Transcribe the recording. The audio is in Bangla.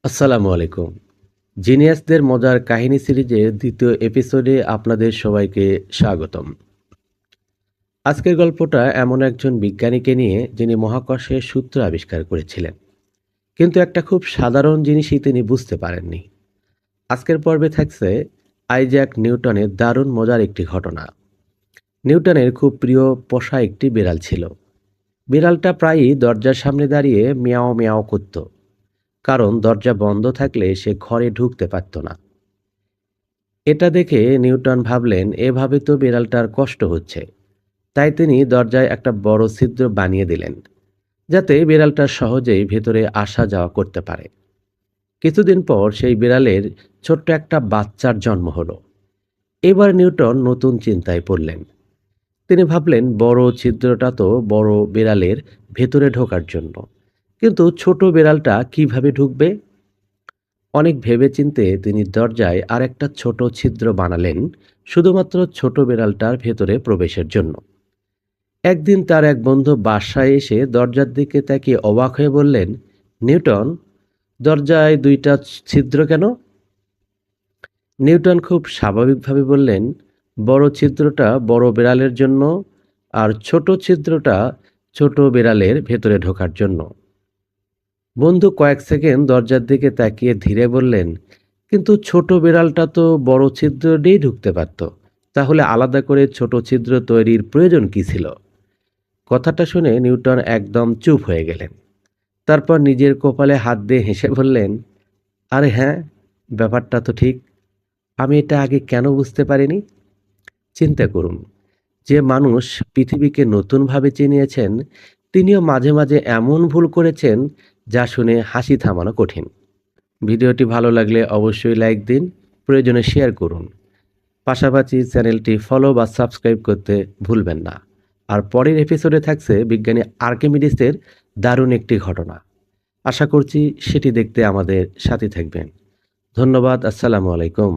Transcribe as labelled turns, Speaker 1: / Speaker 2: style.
Speaker 1: আসসালামু আলাইকুম। জিনিয়াসদের মজার কাহিনী সিরিজের দ্বিতীয় এপিসোডে আপনাদের সবাইকে স্বাগতম। আজকের গল্পটা এমন একজন বিজ্ঞানীকে নিয়ে যিনি মহাকর্ষের সূত্র আবিষ্কার করেছিলেন, কিন্তু একটা খুব সাধারণ জিনিসই তিনি বুঝতে পারেননি। আজকের পর্বে থাকছে আইজ্যাক নিউটনের দারুণ মজার একটি ঘটনা। নিউটনের খুব প্রিয় পোষা একটি বিড়াল ছিল। বিড়ালটা প্রায়ই দরজার সামনে দাঁড়িয়ে মিয়াও মিয়াও করত, কারণ দরজা বন্ধ থাকলে সে ঘরে ঢুকতে পারত না। এটা দেখে নিউটন ভাবলেন, এভাবে তো বিড়ালটার কষ্ট হচ্ছে। তাই তিনি দরজায় একটা বড় ছিদ্র বানিয়ে দিলেন, যাতে বিড়ালটা সহজেই ভেতরে আসা যাওয়া করতে পারে। কিছুদিন পর সেই বিড়ালের ছোট্ট একটা বাচ্চার জন্ম হলো। এবার নিউটন নতুন চিন্তায় পড়লেন। তিনি ভাবলেন, বড় ছিদ্রটা তো বড় বিড়ালের ভেতরে ঢোকার জন্য, কিন্তু ছোট বিড়ালটা কিভাবে ঢুকবে? অনেক ভেবেচিন্তে তিনি দরজায় আর একটা ছোট ছিদ্র বানালেন, শুধুমাত্র ছোট বিড়ালটার ভেতরে প্রবেশের জন্য। একদিন তার এক বন্ধু বাসায় এসে দরজার দিকে তাকিয়ে অবাক হয়ে বললেন, নিউটন, দরজায় দুইটা ছিদ্র কেন? নিউটন খুব স্বাভাবিকভাবে বললেন, বড় ছিদ্রটা বড় বিড়ালের জন্য, আর ছোট ছিদ্রটা ছোট বিড়ালের ভেতরে ঢোকার জন্য। বন্ধু কয়েক সেকেন্ড দরজার দিকে তাকিয়ে ধীরে বললেন, কিন্তু ছোট বিড়ালটা তো বড় ছিদ্র দিয়েই ঢুকতে পারত। তাহলে আলাদা করে ছোট ছিদ্র তৈরির প্রয়োজন কি ছিল? কথাটা শুনে নিউটন একদম চুপ হয়ে গেলেন। তারপর নিজের কপালে হাত দিয়ে হেসে বললেন, আরে হ্যাঁ, ব্যাপারটা তো ঠিক। আমি এটা আগে কেন বুঝতে পারিনি? চিন্তা করুন, যে মানুষ পৃথিবীকে নতুনভাবে চিনিয়েছেন, তিনিও মাঝে মাঝে এমন ভুল করেছেন যা শুনে হাসি থামানো কঠিন। ভিডিওটি ভালো লাগলে অবশ্যই লাইক দিন, প্রয়োজনে শেয়ার করুন। পাশাপাশি চ্যানেলটি ফলো বা সাবস্ক্রাইব করতে ভুলবেন না। আর পরের এপিসোডে থাকছে বিজ্ঞানী আর্কিমিডিসের দারুণ একটি ঘটনা। আশা করছি সেটি দেখতে আমাদের সাথে থাকবেন। ধন্যবাদ। আসসালামু আলাইকুম।